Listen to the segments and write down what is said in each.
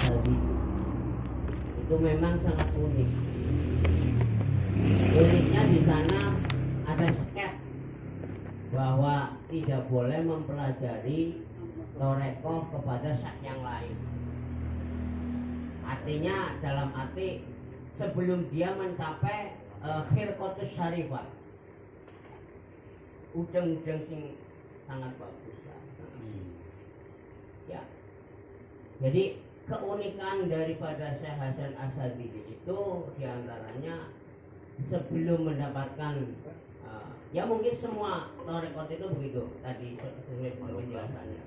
Asadi itu memang sangat unik. Uniknya di sana ada seket bahwa tidak boleh mempelajari torekoh kepada syak yang lain. Artinya dalam arti sebelum dia mencapai khirqatus syarifah, udeng-udeng sing sangat bagus ya. Jadi keunikan daripada Syekh Hasan Asadili itu diantaranya sebelum mendapatkan ya mungkin semua torekot itu begitu tadi sesuai penjelasannya.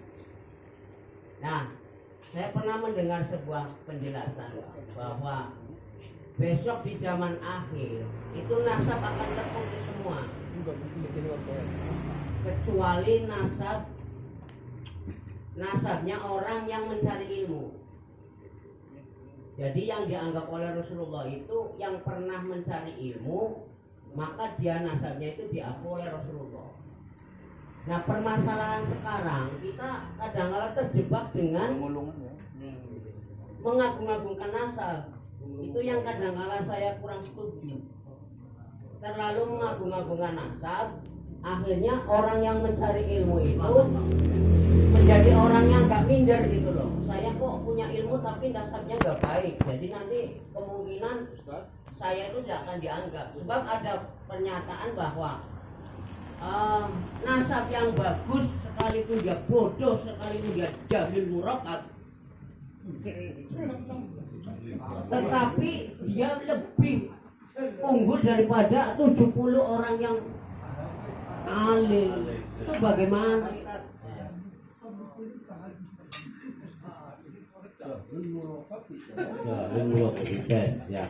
Nah, saya pernah mendengar sebuah penjelasan bahwa besok di zaman akhir itu nasab akan terputus semua, kecuali nasabnya orang yang mencari ilmu. Jadi yang dianggap oleh Rasulullah itu yang pernah mencari ilmu, maka dia nasabnya itu diakui oleh Rasulullah. Nah, permasalahan sekarang kita kadang-kadang terjebak dengan mengagung-agungkan nasab. Itu yang kadang-kadang saya kurang setuju. Terlalu mengagung-agungkan nasab, akhirnya orang yang mencari ilmu itu menjadi orang yang gak minder gitu loh. Saya kok punya ilmu tapi nasabnya gak baik, jadi nanti kemungkinan saya itu tidak akan dianggap. Sebab ada pernyataan bahwa nasab yang bagus sekalipun dia bodoh, sekalipun dia jahil murakkab, tetapi dia lebih unggul daripada 70 orang yang alim. Itu bagaimana? Ya.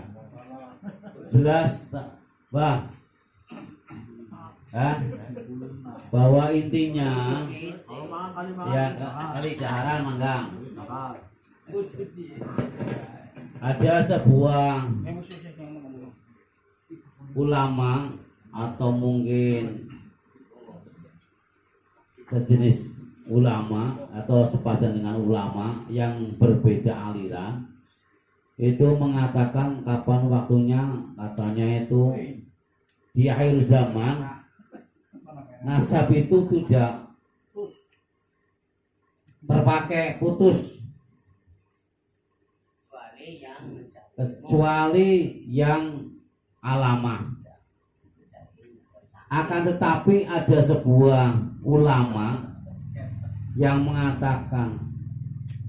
Jelas, Bang. Bahwa intinya ya kali daharan manggang. Ada sebuah ulama atau mungkin sejenis ulama atau sepadan dengan ulama yang berbeda aliran itu mengatakan kapan waktunya, katanya itu di akhir zaman nasab itu tidak terpakai, putus, kecuali yang alamah. Akan tetapi ada sebuah ulama yang mengatakan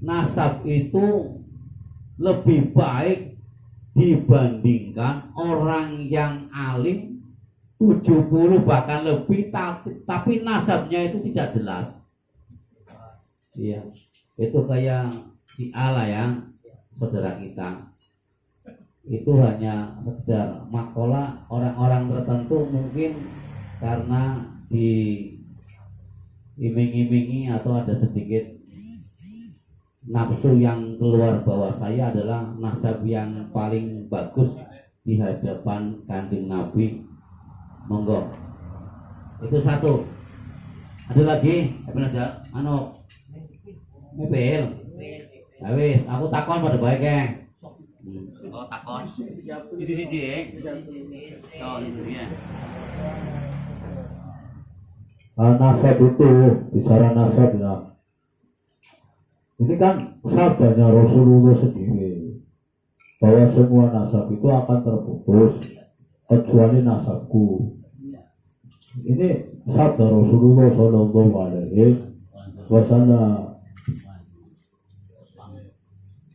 nasab itu lebih baik dibandingkan orang yang alim 70 bahkan lebih, tapi nasabnya itu tidak jelas. Iya, itu kayak si Allah ya, saudara kita. Itu hanya sekedar makalah orang-orang tertentu, mungkin karena diiming-imingi atau ada sedikit nafsu yang keluar bahwa saya adalah nasab yang paling bagus di hadapan Kanjeng Nabi. Monggo. Itu satu. Ada lagi? Apa aja? Mobil. Ya wis, aku takon pada baik ya. Oh, takon. Siji-siji ya. Oh, siji-siji. Nasab itu, bicara nasab ya, ini kan sabdanya Rasulullah sendiri bahwa semua nasab itu akan terputus kecuali nasabku. Ini sabda Rasulullah Shallallahu Alaihi Wasallam.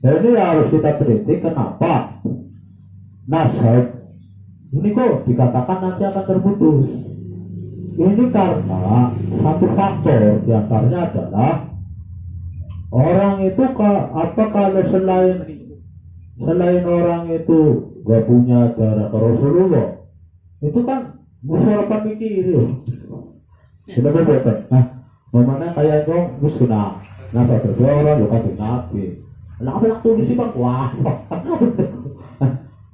Dan ini harus kita teliti kenapa nasab ini kok dikatakan nanti akan terputus. Ini karena satu faktor diantaranya adalah orang itu kalau selain orang itu gak punya darah ke Rasulullah, itu kan musyarakat mikir loh. Sudah betul. Nah, momennya kayak dong musnah. Nah, satu dua orang lo kan nabi. Lah apa yang tulis sih bang? Wah,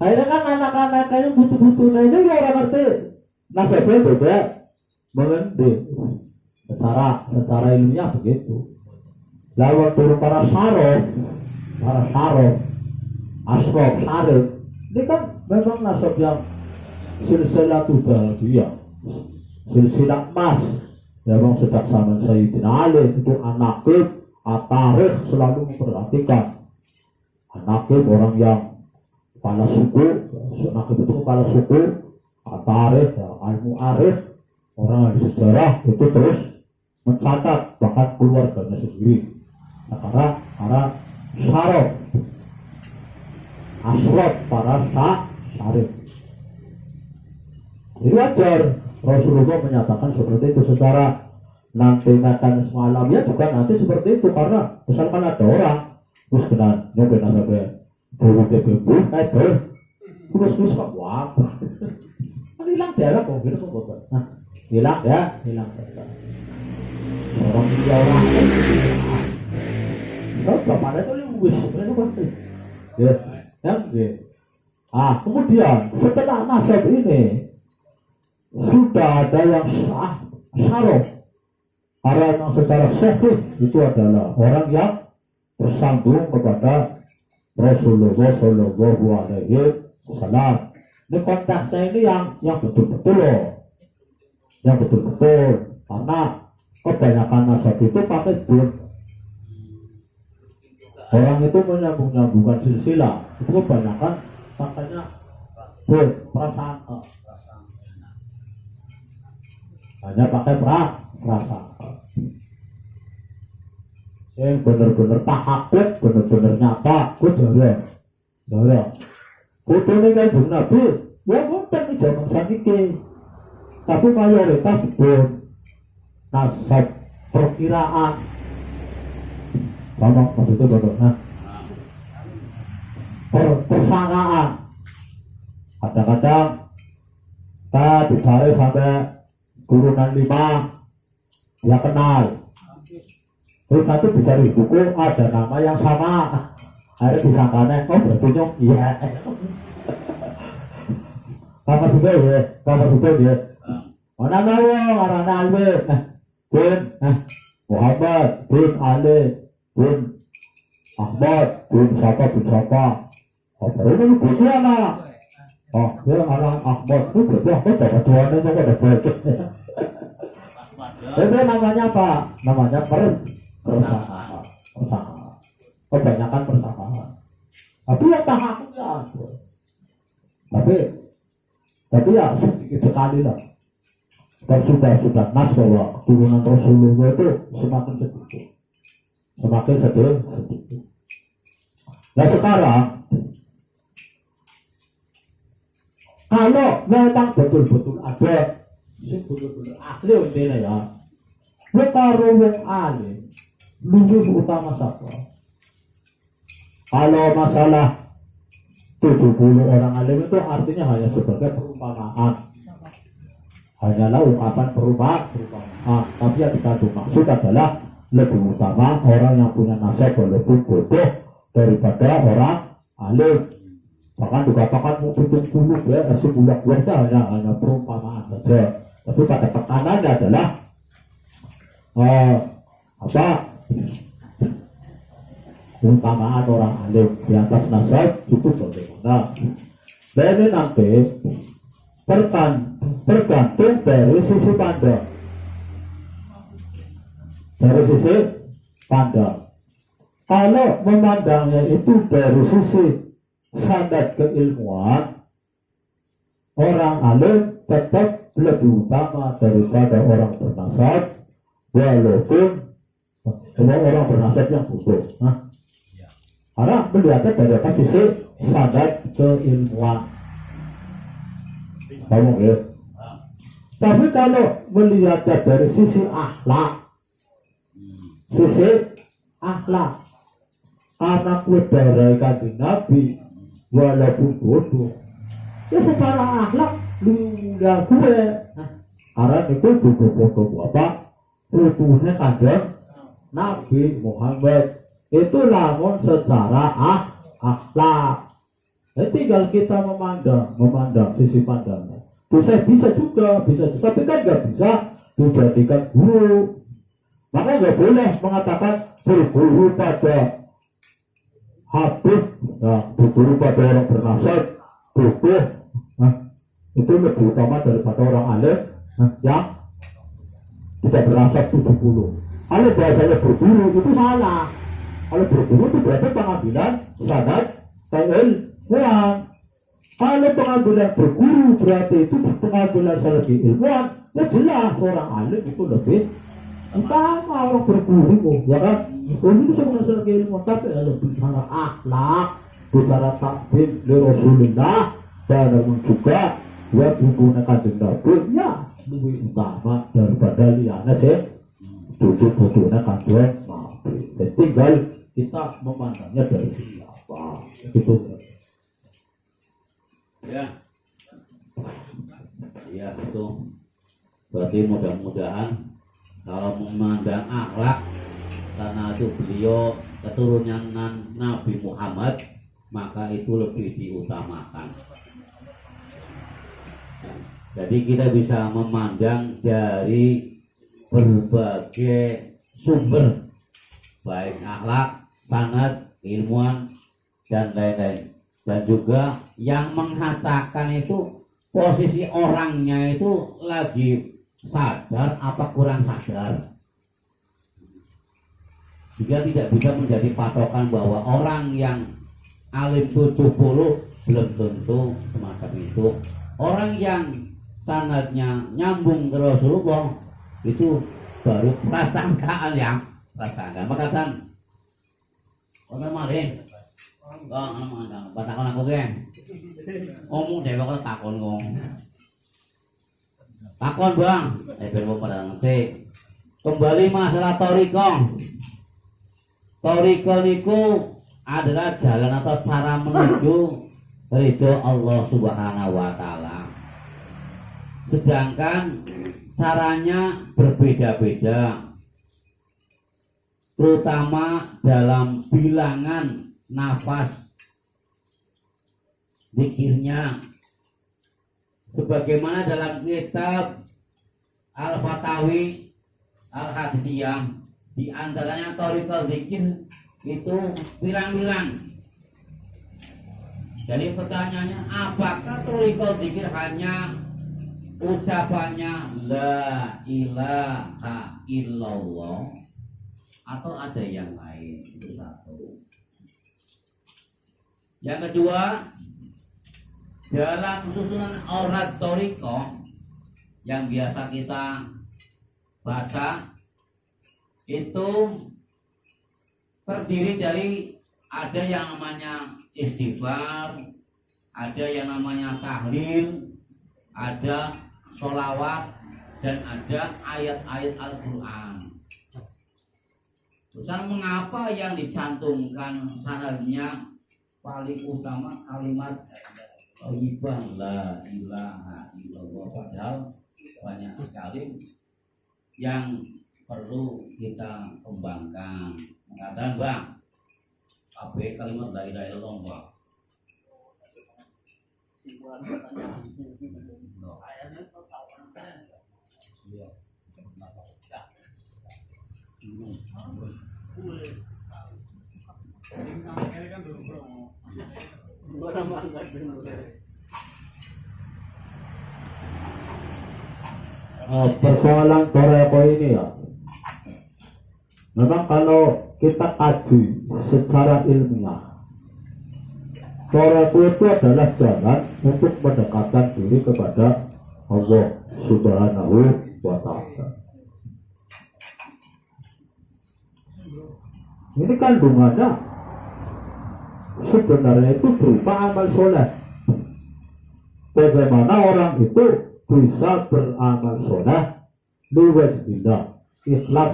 akhirnya kan anak-anak kayak butuh-butuh aja ya orang ngerti. Nasabnya beda. Mengerti secara ilmiah begitu. Lawan turun para syaraf para sarok, asrok, sarek. Ini kan memang nasab yang silsilah bahagia, silsilah emas. Memang sejak zaman Sayyidina Ali itu Anaqib, At-Tarikh selalu memperhatikan. Anaqib orang yang kepala suku, Anaqib itu kepala suku, At-Tarikh, ya, Al-Mu'arikh, orang yang di sejarah itu terus mencatat bahkan keluarganya sendiri. Nah, para syaraf, asraf, para syarif. Jadi wajar Rasulullah menyatakan seperti itu secara nanti mekanisme alamiah juga nanti seperti itu, karena misalkan ada orang terus kena nyobek sampai bulu TPB terus kok wah kan hilang darah kok gitu kok. Nah hilang darah orang dia orang bapaknya itu luwes sebenarnya apa ya kan kemudian setelah nasab ini sudah ada yang syaraf, orang yang secara sahih itu adalah orang yang bersambung kepada Rasulullah Shallallahu Alaihi Wasallam. Ini konteksnya ini yang betul-betul loh, yang betul-betul, karena kebanyakan nasab itu pakai bun. Orang itu menyambung-nyambungkan silsilah itu kebanyakan makanya bun prasangka. Hanya pakai prasangka. Yang bener-bener tahakuk, bener-bener nyata, ku jare. Kudune Kanjeng Nabi, ya wonten di zaman saniki. Tapi mayoritas pun nasab perkiraan. Sama maksudnya bener, nah. Persangkaan. Kadang-kadang kita bicara sampai turunan 5 ya kenal, terus nanti bisa di buku ada nama yang sama, akhirnya disangkanya oh berarti nyok iya kamar sudah ya mana tahu karena Ali bin Muhammad bin Ali bin Ahmad bin siapa apa ini bisa mana oh dia orang Ahmad itu berarti Ahmad dapat jualan juga ada baik. Itu namanya apa? Namanya persangkaan. Kebanyakan persangkaan. Tapi ya tahakuknya ada. Tapi ya sedikit sekali lah. Dan sudah nas bahwa turunan Rasulullah itu semakin sedikit. Nah sekarang kalau memang betul-betul ada sing betul-betul asli intinya ya, karo wong alim luwih utama sapa? Kalau masalah 70 orang alim itu artinya hanya sebagai perumpamaan, hanyalah ungkapan perumpamaan. Tapi yang dikandung maksud adalah lebih utama orang yang punya nasab walaupun bodoh daripada orang alim. Bahkan dikatakan mau puluh ya, nasi bulak-bulatnya hanya perumpamaan saja. Tapi pada tekanannya adalah keutamaan orang alim di atas nasab itu bagaimana? Dan ini nanti tergantung dari sisi pandang. Kalau memandangnya itu dari sisi standar keilmuan, orang alim tetap lebih utama daripada orang bernasab, walaupun orang bernasab yang bodoh. Karena melihatnya dari sisi standar keilmuan. Kamu ya. Tapi kalau melihatnya dari sisi akhlak, anak berdarah Kanjeng Nabi walaupun bodoh ya secara akhlak luar gue karena itu bodoh apa utuhnya Kanjeng Nabi Muhammad itu namun secara akhlak. Tinggal kita memandang sisi pandangnya. Bisa juga, tapi kan nggak bisa dijadikan guru. Maka nggak boleh mengatakan berguru pada habis berguru pada orang bernasab bodoh, itu lebih utama daripada orang alim yang tidak bernasab 70. Kalau bahasanya berguru itu salah. Kalau berguru itu berarti pengambilan sanad keilmuan. Kalau pengambilan berguru berarti itu pengambilan segi ilmuwan, ya jelas orang alim itu lebih utama orang berguru, ya kan? Ini semua segi ilmuwan, tapi lebih bicara akhlak, bicara takbir li Rasulullah, dan juga ya hubungan kanjeng Nabi, ya lebih utama daripada liana sih. Butuh-butuhnya kanjeng Nabi. Dan tinggal kita memandangnya dari sini apa, gitu. Ya, ya itu. Berarti mudah-mudahan kalau memandang akhlak, karena itu beliau keturunan Nabi Muhammad, maka itu lebih diutamakan. Jadi kita bisa memandang dari berbagai sumber, baik akhlak, sanad, ilmuwan, dan lain-lain. Dan juga yang mengatakan itu posisi orangnya itu lagi sadar apa kurang sadar. Jika tidak bisa menjadi patokan bahwa orang yang alim 70 belum tentu semacam itu. Orang yang sanadnya nyambung ke Rasulullah itu baru prasangkaan yang prasangkaan. Maka kan orang maling batakon aku ke ngomong dewe kok takon ngomong takon bang biar pada ngerti. Kembali masalah toriko niku adalah jalan atau cara menuju ridho Allah Subhanahu wa Ta'ala, sedangkan caranya berbeda-beda, terutama dalam bilangan nafas zikirnya, sebagaimana dalam kitab Al-Fatawi Al-Hadisiyah, di antaranya thariqah zikir itu pirang-pirang. Jadi pertanyaannya, apakah thariqah zikir hanya ucapannya la ilaha illallah atau ada yang lain? Itu satu. Yang kedua, dalam susunan aurat thariqah yang biasa kita baca itu terdiri dari ada yang namanya istighfar, ada yang namanya tahlil, ada sholawat, dan ada ayat-ayat Al-Quran. Terus mengapa yang dicantumkan sanadnya paling utama kalimat thayyibah la ilaha illallah, padahal banyak sekali yang perlu kita kembangkan. Mengatakan bang, apa kalimat la ilaha illallah bang? Persoalan toreko ini ya, memang kalau kita kaji secara ilmiah, toreko itu adalah jalan untuk mendekatkan diri kepada Allah Subhanahu wa Ta'ala. Ini kandungannya sebenarnya itu berupa amal soleh. Bagaimana orang itu bisa beramal soleh liwajhillah, ikhlas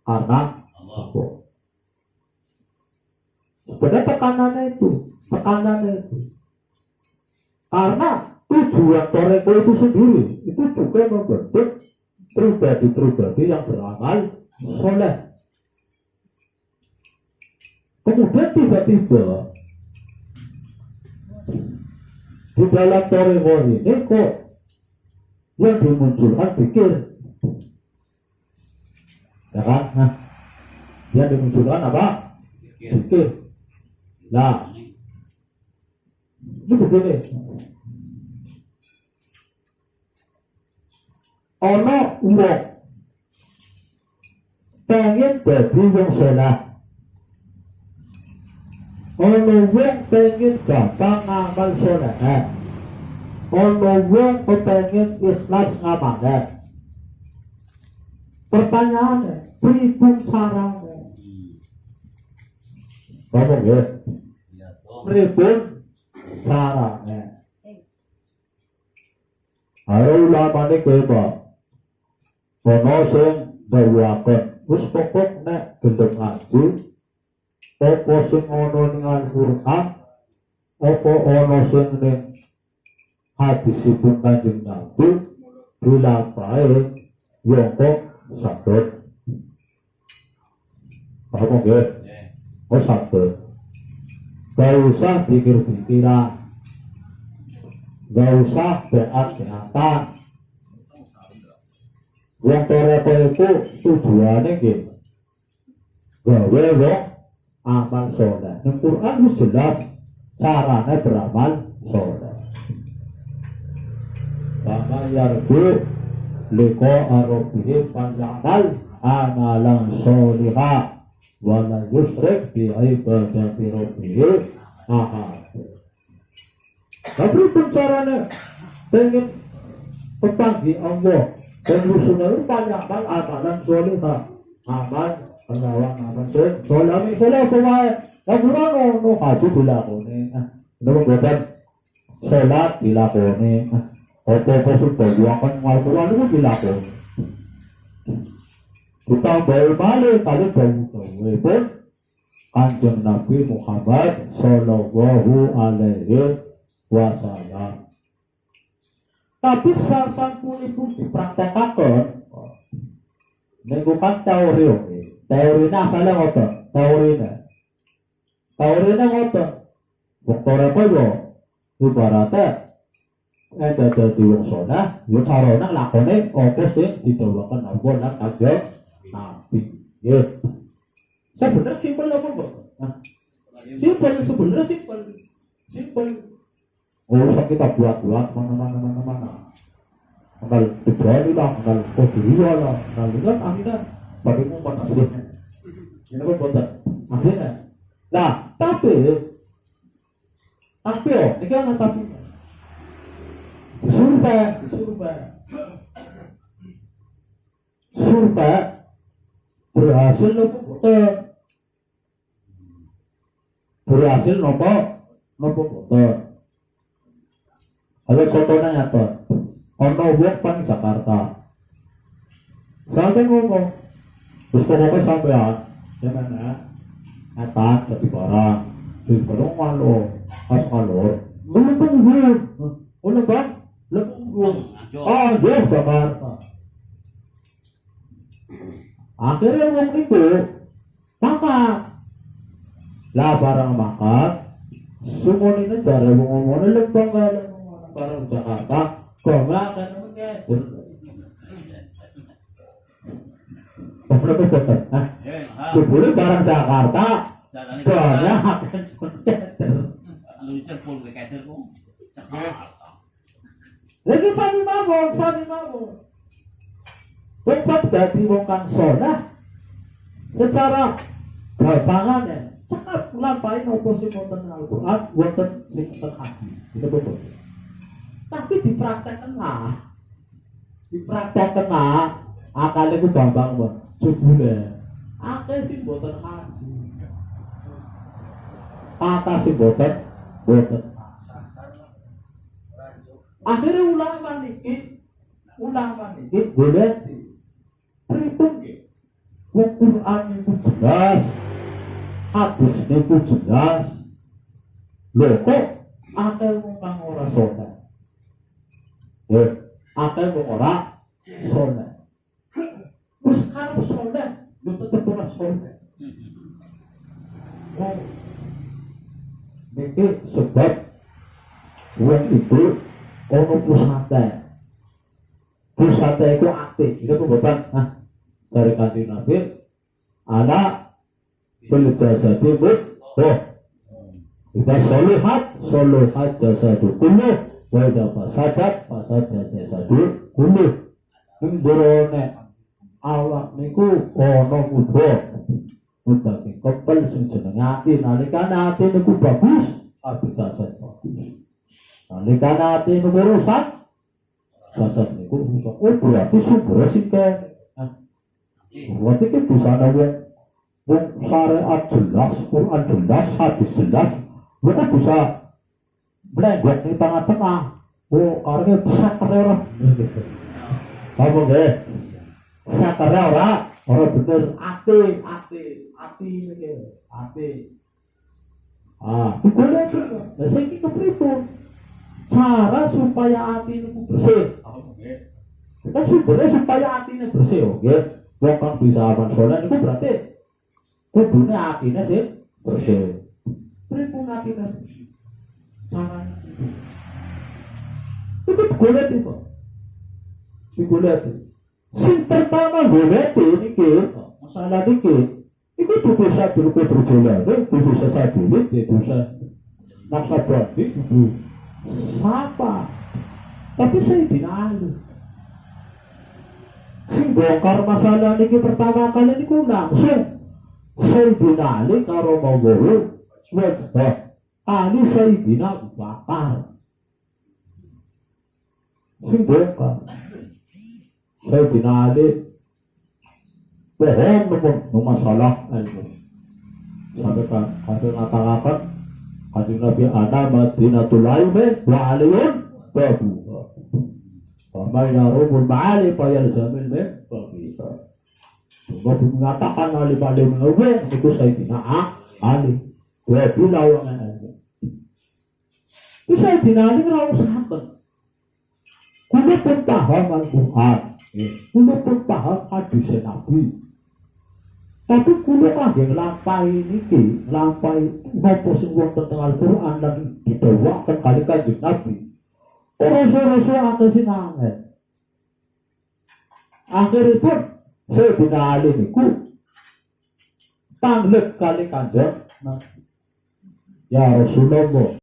karena Allah. Sebenarnya tekanannya itu karena tujuan toreko itu sendiri itu juga membentuk pribadi-pribadi yang beramal soleh. Kemudian tiba-tiba di dalam toreko ini kok yang dimunculkan pikir, ya kan? Nah, yang dimunculkan apa? Pikir. Nah, ini begini. Ono wong pengen dadi wong saleh. Ono wong pengen gampang ngamal saleh. Ono wong pengen ikhlas ngamal. Pertanyaannya, pripun carane? Ngomong ya. Pripun carane? Ayo ulamane kowe kok. Ono sing bawaken wis pokok nek gendeng ngaji apa sing ono ning Al-Qur'an apa ono sing ning hadisipun Kanjeng Nabi dilampahi yo kok sakit. Apa nggih? Oh sakit. Gak usah pikir-pikiran, gak usah beat-beatan. Yang toreko itu tujuannya gitu gawe wong amal soleh. Yang Quran itu jelas caranya beramal soleh. Sama yarbu liko arobihi panjangal amalan solihah wala yusrik bi ibadati rabbihi ahad. Tapi pun caranya pengen petanggi Allah dan rusuhnya itu panjangkan amalan solihah, amal pengawan amal soleh misalnya pemain yang kurang no haji dilakoni itu bukan sholat dilakoni apa-apa sudah buangkan Al-Quran itu dilakoni kita balik kali bau-bau pun Kanjeng Nabi Muhammad Sallallahu Alaihi Wasallam. Tapi sampun ibu dipraktekkan niku kan teori asalnya ngoten teorine ngoten doktore koyo ibaratnya dadi wong saleh yo carane lakone apa sing didhawuhaken Allah lan Kanjeng Nabi. Ya. Sebenarnya simpel apa kok? Sebenarnya simpel. Oh, usah kita buat mana. Kalau kecuali lah, kalau kodiriya lah, kalau kan akhirnya bagaimana panas dia. Ini apa buat akhirnya. Nah, tapi ini kan tapi survei berhasil nopo betul. Kalau contohnya nyata, ono wong pang Jakarta. Sampai ngomong, terus pokoknya sampean, gimana? Etan jadi barang, di barang malu, pas malu, belum tunggu, udah kan? Belum, dia Jakarta. Akhirnya wong itu makan, lah barang makan, semua ini cara ngomongnya lembang barang Jakarta, kok nggak kan namanya? Apa betul? Sebelum barang Jakarta, banyak akan seperti lu cepul ke kader kok Jakarta. Lagi sami mawon. Tempat dadi wong kang saleh secara gampangan ya, cekap lampahin apa sing wonten Al-Qur'an, wonten sing wonten hadis. Itu betul. Tapi dipraktekkan akal itu gampang banget. Jebule akeh sing boten hasil. Kata sing boten. Akhirnya ulama niki boleh perhitung Quran itu jelas, hadis itu jelas. Loh kok akeh wong kang ora saleh. Akeh wong ora saleh. Terus kalau saleh, yo tetep ora saleh. Niki sebab wong itu ono pusate itu aktif. Itu pembuatan dari Kanjeng Nabi anak beljasati Idza solihat jasadu kulluh wa idza fasadat jasadu kulluh. Ing jerone awak niku ana mudha. Utawi kepel sing jenenge ati, nalikane ati niku bagus, ati jasad bagus. Nalikane ati niku rusak, jasad niku rusak. Oh berarti sumber sing berarti itu bisa nawe syariat jelas, Quran jelas, hadis jelas, mereka bisa melenggok di tengah-tengah. Oh karena bisa kerja kamu deh bisa kerja orang bener ati boleh nah saya ini kepripun cara supaya hati itu bersih kita sumbernya supaya hatinya bersih oke. Wong kang bisa aman sholat itu berarti kudune atine sih bersih. Pripun atine? Carane. Itu golek itu. Digolek. Sing pertama golek niki, masalah niki. Iku dudu satu berjalan, dudu satu dudu nafsa berarti dudu siapa? Tapi saya dinalu. Sing bongkar masalah niki pertama kali niku langsung Sayyidina Ali karo Maulana Ali Sayyidina Abu Bakar. Sing bongkar Sayyidina Ali bohong masalah ilmu. Sampai hasil ngatakan Kanjeng Nabi ana Madinatul Ilmi wa aliyun babu. Paman yarumul ma'ali fayalzamil maqbisa. Sebab mengatakan alim-alim ngawe itu Sayyidina Ali. Wa bilau ana. Itu Sayyidina Ali ora usahaken. Kulo pun paham Al-Qur'an. Kulo pun paham hadis Nabi. Tapi kulo kangge nglampahi niki, nglampahi napa sing wonten teng Al-Qur'an lan didhawuhaken kali Kanjeng Nabi. Rasul-rasul akeh sing angel. Akhiripun Sayyidina Ali niku tanglek kali Kanjeng Nabi. Ya Rasulullah,